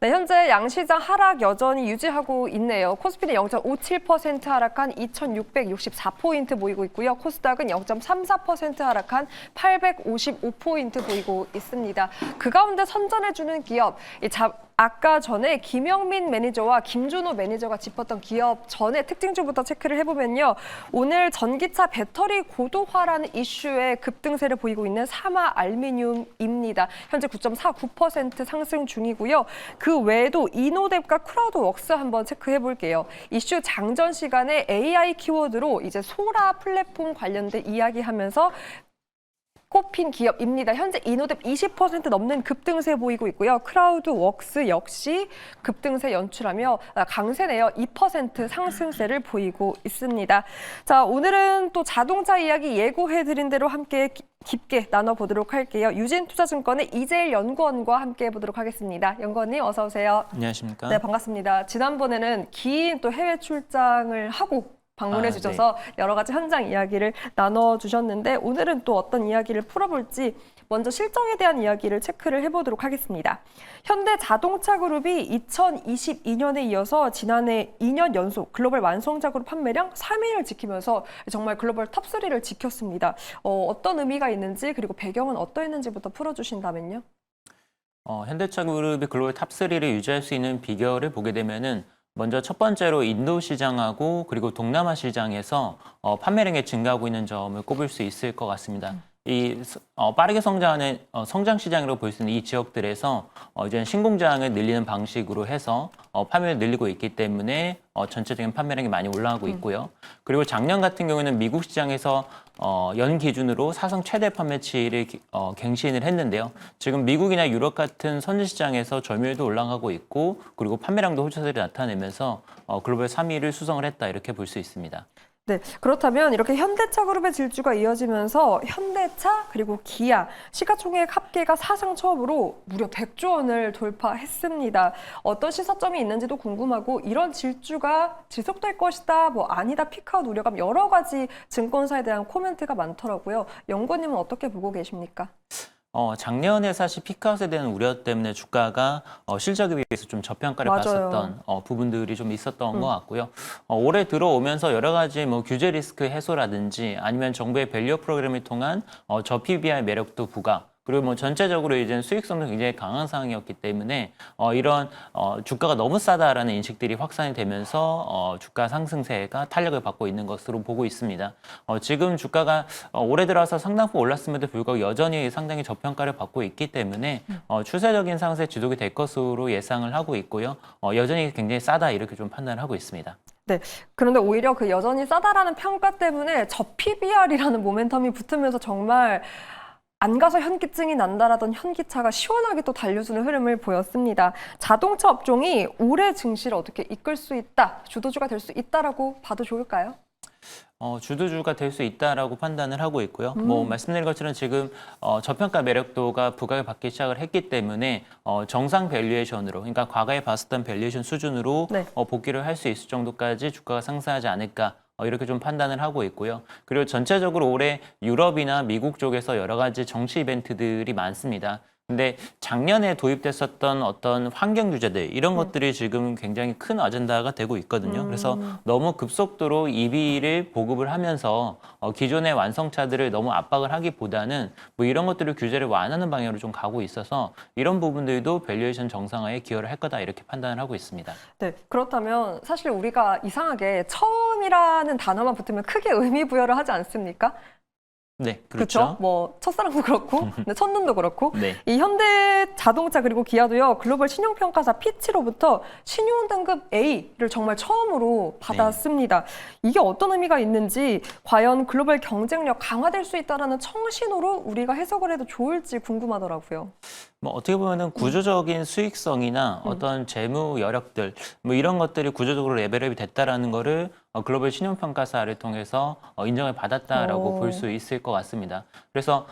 네, 현재 양시장 하락 여전히 유지하고 있네요. 코스피는 0.57% 하락한 2,664포인트 보이고 있고요. 코스닥은 0.34% 하락한 855포인트 보이고 있습니다. 그 가운데 선전해주는 기업, 아까 전에 김영민 매니저와 김준호 매니저가 짚었던 기업 전에 특징주부터 체크를 해보면요. 오늘 전기차 배터리 고도화라는 이슈에 급등세를 보이고 있는 사마알루미늄입니다. 현재 9.49% 상승 중이고요. 그 외에도 이노뎁과 크라우드웍스 한번 체크해볼게요. 이슈 장전 시간에 AI 키워드로 이제 소라 플랫폼 관련된 이야기하면서 꼽힌 기업입니다. 현재 이노뎁 20% 넘는 급등세 보이고 있고요. 크라우드웍스 역시 급등세 연출하며 강세네요. 2% 상승세를 보이고 있습니다. 자, 오늘은 또 자동차 이야기 예고해드린 대로 함께 깊게 나눠보도록 할게요. 유진투자증권의 이재일 연구원과 함께 해보도록 하겠습니다. 연구원님 어서 오세요. 안녕하십니까? 네, 반갑습니다. 지난번에는 긴 또 해외 출장을 하고 방문해 주셔서 네. 여러 가지 현장 이야기를 나눠주셨는데 오늘은 또 어떤 이야기를 풀어볼지 먼저 실적에 대한 이야기를 체크를 해보도록 하겠습니다. 현대자동차그룹이 2022년에 이어서 지난해 2년 연속 글로벌 완성차 그룹 판매량 3위를 지키면서 정말 글로벌 탑3를 지켰습니다. 어떤 의미가 있는지 그리고 배경은 어떠했는지부터 풀어주신다면요. 현대차그룹이 글로벌 탑3를 유지할 수 있는 비결을 보게 되면은 먼저 첫 번째로 인도 시장하고 그리고 동남아 시장에서 판매량이 증가하고 있는 점을 꼽을 수 있을 것 같습니다. 빠르게 성장하는 성장 시장으로 볼 수 있는 이 지역들에서 이제 신공장을 늘리는 방식으로 해서 판매를 늘리고 있기 때문에 전체적인 판매량이 많이 올라가고 있고요. 그리고 작년 같은 경우에는 미국 시장에서 연 기준으로 사상 최대 판매치를 갱신을 했는데요. 지금 미국이나 유럽 같은 선진 시장에서 점유율도 올라가고 있고 그리고 판매량도 호조세를 나타내면서 글로벌 3위를 수성을 했다 이렇게 볼 수 있습니다. 네, 그렇다면 이렇게 현대차 그룹의 질주가 이어지면서 현대차 그리고 기아 시가총액 합계가 사상 처음으로 무려 100조 원을 돌파했습니다. 어떤 시사점이 있는지도 궁금하고 이런 질주가 지속될 것이다, 뭐 아니다, 피크아웃 우려감 여러 가지 증권사에 대한 코멘트가 많더라고요. 연구원님은 어떻게 보고 계십니까? 작년에 사실 피크아웃에 대한 우려 때문에 주가가 실적에 비해서 좀 저평가를 맞아요. 봤었던 부분들이 좀 있었던 것 같고요. 올해 들어오면서 여러 가지 뭐 규제 리스크 해소라든지 아니면 정부의 밸류업 프로그램을 통한 저PBR 매력도 부각 그리고 뭐 전체적으로 이제 수익성도 굉장히 강한 상황이었기 때문에 이런 주가가 너무 싸다라는 인식들이 확산이 되면서 주가 상승세가 탄력을 받고 있는 것으로 보고 있습니다. 지금 주가가 올해 들어서 상당폭 올랐음에도 불구하고 여전히 상당히 저평가를 받고 있기 때문에 추세적인 상승 지속이 될 것으로 예상을 하고 있고요. 여전히 굉장히 싸다 이렇게 좀 판단을 하고 있습니다. 네, 그런데 오히려 그 여전히 싸다라는 평가 때문에 저PBR이라는 모멘텀이 붙으면서 정말 안 가서 현기증이 난다라던 현기차가 시원하게 또 달려주는 흐름을 보였습니다. 자동차 업종이 올해 증시를 어떻게 이끌 수 있다, 주도주가 될 수 있다라고 봐도 좋을까요? 주도주가 될 수 있다라고 판단을 하고 있고요. 뭐 말씀드린 것처럼 지금 저평가 매력도가 부각을 받기 시작을 했기 때문에 정상 밸류에이션으로, 그러니까 과거에 봤었던 밸류에이션 수준으로 네. 복귀를 할 수 있을 정도까지 주가가 상승하지 않을까. 이렇게 좀 판단을 하고 있고요. 그리고 전체적으로 올해 유럽이나 미국 쪽에서 여러 가지 정치 이벤트들이 많습니다. 근데 작년에 도입됐었던 어떤 환경 규제들 이런 것들이 지금 굉장히 큰 아젠다가 되고 있거든요. 그래서 너무 급속도로 EV를 보급을 하면서 기존의 완성차들을 너무 압박을 하기보다는 뭐 이런 것들을 규제를 완화하는 방향으로 좀 가고 있어서 이런 부분들도 밸류에이션 정상화에 기여를 할 거다 이렇게 판단을 하고 있습니다. 네, 그렇다면 사실 우리가 이상하게 처음이라는 단어만 붙으면 크게 의미 부여를 하지 않습니까? 네, 그렇죠. 뭐 첫사랑도 그렇고, 첫눈도 그렇고, 네. 이 현대자동차 그리고 기아도요 글로벌 신용평가사 피치로부터 신용 등급 A를 정말 처음으로 받았습니다. 이게 어떤 의미가 있는지, 과연 글로벌 경쟁력 강화될 수 있다라는 청신호로 우리가 해석을 해도 좋을지 궁금하더라고요. 뭐 어떻게 보면은 구조적인 수익성이나 어떤 재무 여력들 뭐 이런 것들이 구조적으로 레벨업이 됐다라는 거를 글로벌 신용평가사를 통해서 인정을 받았다라고 볼 수 있을 것 같습니다. 그래서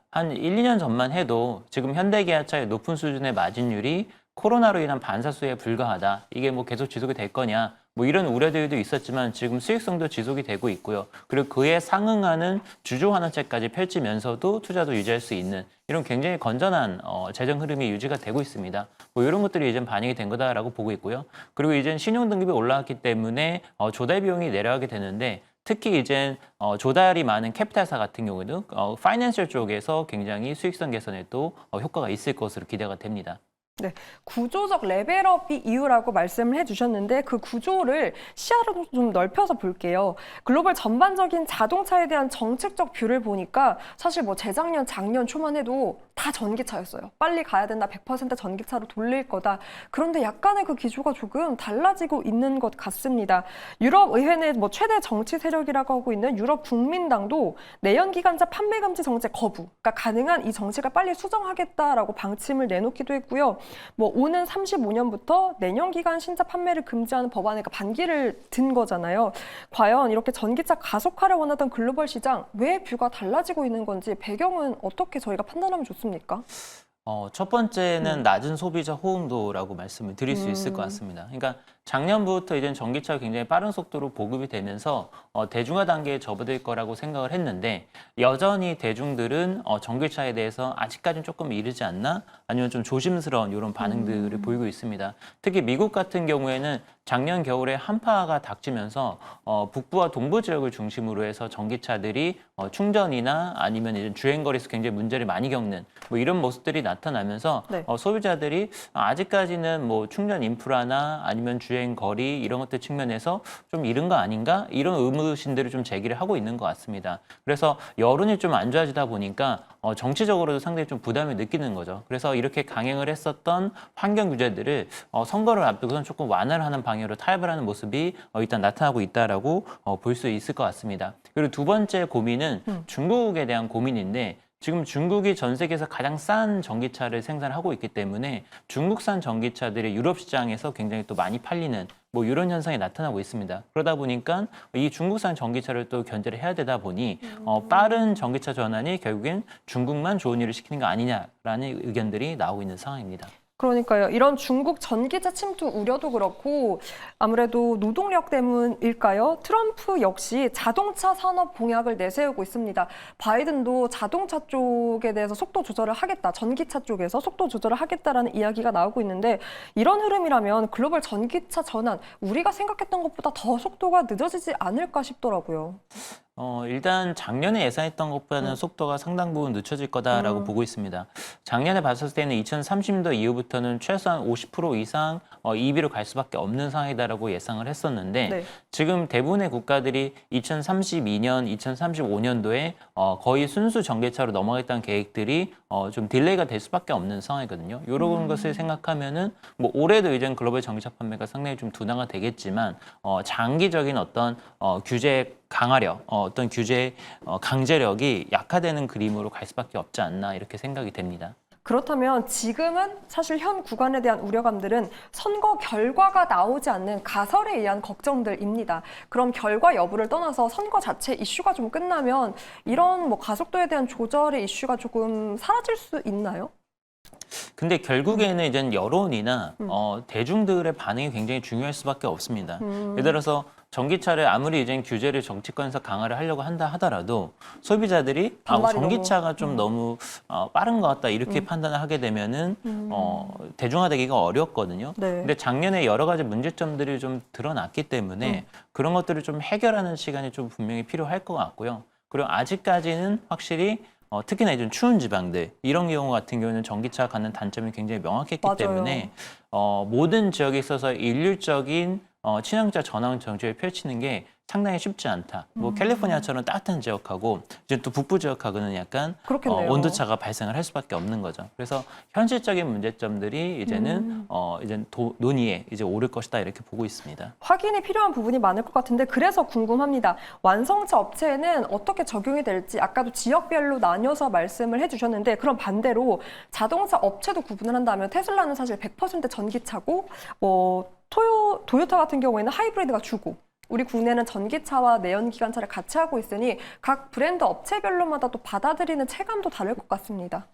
한 1, 2년 전만 해도 지금 현대기아차의 높은 수준의 마진율이 코로나로 인한 반사수에 불과하다. 이게 뭐 계속 지속이 될 거냐. 뭐 이런 우려들도 있었지만 지금 수익성도 지속이 되고 있고요. 그리고 그에 상응하는 주주 환원채까지 펼치면서도 투자도 유지할 수 있는 이런 굉장히 건전한 재정 흐름이 유지가 되고 있습니다. 뭐 이런 것들이 이제 반영이 된 거다라고 보고 있고요. 그리고 이제 신용 등급이 올라왔기 때문에 조달 비용이 내려가게 되는데 특히 이제 조달이 많은 캐피탈사 같은 경우에는 파이낸셜 쪽에서 굉장히 수익성 개선에 또 효과가 있을 것으로 기대가 됩니다. 네, 구조적 레벨업이 이유라고 말씀을 해주셨는데 그 구조를 시야를 좀 넓혀서 볼게요. 글로벌 전반적인 자동차에 대한 정책적 뷰를 보니까 사실 뭐 재작년, 작년 초만 해도 다 전기차였어요. 빨리 가야 된다, 100% 전기차로 돌릴 거다. 그런데 약간의 그 기조가 조금 달라지고 있는 것 같습니다. 유럽 의회는 뭐 최대 정치 세력이라고 하고 있는 유럽 국민당도 내연기관차 판매 금지 정책 거부, 그러니까 가능한 이 정책을 빨리 수정하겠다라고 방침을 내놓기도 했고요. 뭐 오는 35년부터 내연기관 신차 판매를 금지하는 법안에 반기를 든 거잖아요. 과연 이렇게 전기차 가속화를 원하던 글로벌 시장 왜 뷰가 달라지고 있는 건지 배경은 어떻게 저희가 판단하면 좋습니까? 첫 번째는 낮은 소비자 호응도라고 말씀을 드릴 수 있을 것 같습니다. 그러니까 작년부터 이제 전기차가 굉장히 빠른 속도로 보급이 되면서 대중화 단계에 접어들 거라고 생각을 했는데 여전히 대중들은 전기차에 대해서 아직까지는 조금 이르지 않나? 아니면 좀 조심스러운 이런 반응들을 보이고 있습니다. 특히 미국 같은 경우에는 작년 겨울에 한파가 닥치면서 북부와 동부 지역을 중심으로 해서 전기차들이 충전이나 아니면 이제 주행거리에서 굉장히 문제를 많이 겪는 뭐 이런 모습들이 나타나면서 네. 소비자들이 아직까지는 뭐 충전 인프라나 아니면 주행 거리 이런 것들 측면에서 좀 이른 거 아닌가 이런 의무심들을 좀 제기를 하고 있는 것 같습니다. 그래서 여론이 좀 안 좋아지다 보니까 정치적으로도 상당히 좀 부담을 느끼는 거죠. 그래서 이렇게 강행을 했었던 환경 규제들을 선거를 앞두고선 조금 완화를 하는 방향으로 타협을 하는 모습이 일단 나타나고 있다라고 볼 수 있을 것 같습니다. 그리고 두 번째 고민은 중국에 대한 고민인데 지금 중국이 전 세계에서 가장 싼 전기차를 생산하고 있기 때문에 중국산 전기차들이 유럽 시장에서 굉장히 또 많이 팔리는 뭐 이런 현상이 나타나고 있습니다. 그러다 보니까 이 중국산 전기차를 또 견제를 해야 되다 보니 빠른 전기차 전환이 결국엔 중국만 좋은 일을 시키는 거 아니냐라는 의견들이 나오고 있는 상황입니다. 그러니까요. 이런 중국 전기차 침투 우려도 그렇고 아무래도 노동력 때문일까요? 트럼프 역시 자동차 산업 공약을 내세우고 있습니다. 바이든도 자동차 쪽에 대해서 속도 조절을 하겠다. 전기차 쪽에서 속도 조절을 하겠다라는 이야기가 나오고 있는데 이런 흐름이라면 글로벌 전기차 전환 우리가 생각했던 것보다 더 속도가 늦어지지 않을까 싶더라고요. 일단 작년에 예상했던 것보다는 속도가 상당 부분 늦춰질 거다라고 보고 있습니다. 작년에 봤을 때는 2030년도 이후부터는 최소한 50% 이상 EV로 갈 수밖에 없는 상황이다라고 예상을 했었는데 네. 지금 대부분의 국가들이 2032년, 2035년도에 거의 순수 전기차로 넘어가겠다는 계획들이 좀 딜레이가 될 수밖에 없는 상황이거든요. 이런 것을 생각하면은 뭐 올해도 이제 글로벌 전기차 판매가 상당히 좀 둔화가 되겠지만 장기적인 어떤 규제 강화력, 어떤 규제 강제력이 약화되는 그림으로 갈 수밖에 없지 않나 이렇게 생각이 됩니다. 그렇다면 지금은 사실 현 구간에 대한 우려감들은 선거 결과가 나오지 않는 가설에 의한 걱정들입니다. 그럼 결과 여부를 떠나서 선거 자체 이슈가 좀 끝나면 이런 뭐 가속도에 대한 조절의 이슈가 조금 사라질 수 있나요? 근데 결국에는 이제 여론이나 대중들의 반응이 굉장히 중요할 수밖에 없습니다. 예를 들어서 전기차를 아무리 이제 규제를 정치권에서 강화를 하려고 한다 하더라도 소비자들이 전기차가 좀 너무 빠른 것 같다 이렇게 판단을 하게 되면은 대중화되기가 어렵거든요. 네. 근데 작년에 여러 가지 문제점들이 좀 드러났기 때문에 그런 것들을 좀 해결하는 시간이 좀 분명히 필요할 것 같고요. 그리고 아직까지는 확실히 특히나 이제 추운 지방들 이런 경우 같은 경우는 전기차가 갖는 단점이 굉장히 명확했기 맞아요. 때문에 모든 지역에 있어서 일률적인 친환경차 전환 정책을 펼치는 게 상당히 쉽지 않다. 뭐 캘리포니아처럼 따뜻한 지역하고 이제 또 북부 지역하고는 약간 그렇겠네요. 온도차가 발생을 할 수밖에 없는 거죠. 그래서 현실적인 문제점들이 이제는 이제 논의에 이제 오를 것이다 이렇게 보고 있습니다. 확인이 필요한 부분이 많을 것 같은데 그래서 궁금합니다. 완성차 업체에는 어떻게 적용이 될지 아까도 지역별로 나뉘어서 말씀을 해주셨는데 그럼 반대로 자동차 업체도 구분을 한다면 테슬라는 사실 100% 전기차고 뭐 도요타 같은 경우에는 하이브리드가 주고 우리 국내는 전기차와 내연기관차를 같이 하고 있으니 각 브랜드 업체별로마다 또 받아들이는 체감도 다를 것 같습니다.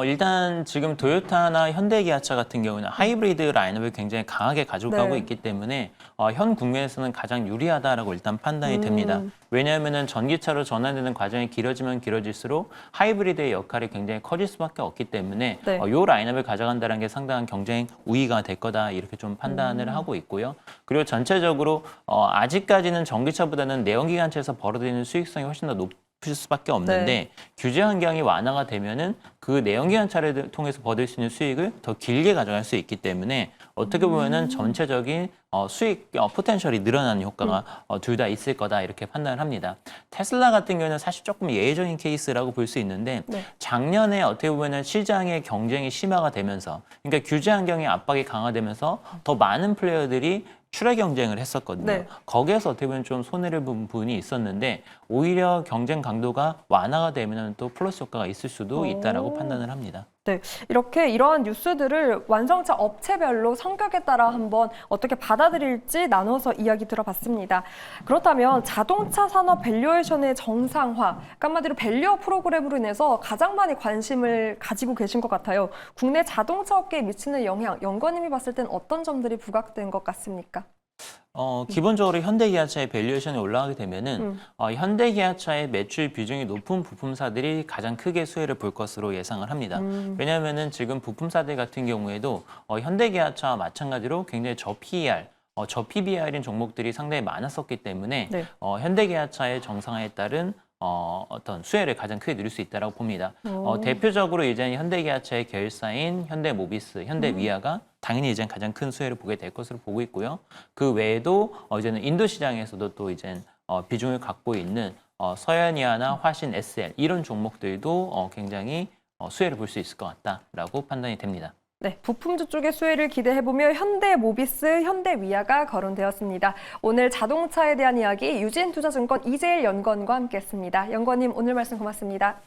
일단 지금 토요타나 현대기아차 같은 경우는 하이브리드 라인업을 굉장히 강하게 가지고 가고 네. 있기 때문에 현 국면에서는 가장 유리하다라고 일단 판단이 됩니다. 왜냐하면은 전기차로 전환되는 과정이 길어지면 길어질수록 하이브리드의 역할이 굉장히 커질 수밖에 없기 때문에 네. 요 라인업을 가져간다는 게 상당한 경쟁 우위가 될 거다 이렇게 좀 판단을 하고 있고요. 그리고 전체적으로 아직까지는 전기차보다는 내연기관차에서 벌어들이는 수익성이 훨씬 더 높을 수밖에 없는데 네. 규제 환경이 완화가 되면은 그 내연기관차를 통해서 얻을 수 있는 수익을 더 길게 가져갈 수 있기 때문에 어떻게 보면은 전체적인 수익 포텐셜이 늘어나는 효과가 둘 다 있을 거다 이렇게 판단을 합니다. 테슬라 같은 경우는 사실 조금 예외적인 케이스라고 볼 수 있는데 네. 작년에 어떻게 보면은 시장의 경쟁이 심화가 되면서 그러니까 규제 환경의 압박이 강화되면서 더 많은 플레이어들이 출하 경쟁을 했었거든요. 네. 거기에서 어떻게 보면 좀 손해를 본 부분이 있었는데 오히려 경쟁 강도가 완화가 되면 또 플러스 효과가 있을 수도 있다라고 판단을 합니다. 네, 이렇게 이러한 뉴스들을 완성차 업체별로 성격에 따라 한번 어떻게 받아들일지 나눠서 이야기 들어봤습니다. 그렇다면 자동차 산업 밸류에이션의 정상화, 그러니까 한마디로 밸류어 프로그램으로 인해서 가장 많이 관심을 가지고 계신 것 같아요. 국내 자동차 업계에 미치는 영향, 연구원님이 봤을 땐 어떤 점들이 부각된 것 같습니까? 기본적으로 현대기아차의 밸류에이션이 올라가게 되면은 현대기아차의 매출 비중이 높은 부품사들이 가장 크게 수혜를 볼 것으로 예상을 합니다. 왜냐하면은 지금 부품사들 같은 경우에도 현대기아차와 마찬가지로 굉장히 저PER, 저PBR인 종목들이 상당히 많았었기 때문에 네. 현대기아차의 정상화에 따른 어떤 수혜를 가장 크게 누릴 수 있다고 봅니다. 대표적으로 이제 현대기아차의 계열사인 현대모비스, 현대위아가 당연히 이제 가장 큰 수혜를 보게 될 것으로 보고 있고요. 그 외에도 이제는 인도 시장에서도 또 이제 비중을 갖고 있는 서현이아나 화신, SL 이런 종목들도 굉장히 수혜를 볼 수 있을 것 같다라고 판단이 됩니다. 네, 부품주 쪽의 수혜를 기대해보며 현대모비스, 현대위아가 거론되었습니다. 오늘 자동차에 대한 이야기 유진투자증권 이재일 연구원과 함께했습니다. 연구원님 오늘 말씀 고맙습니다.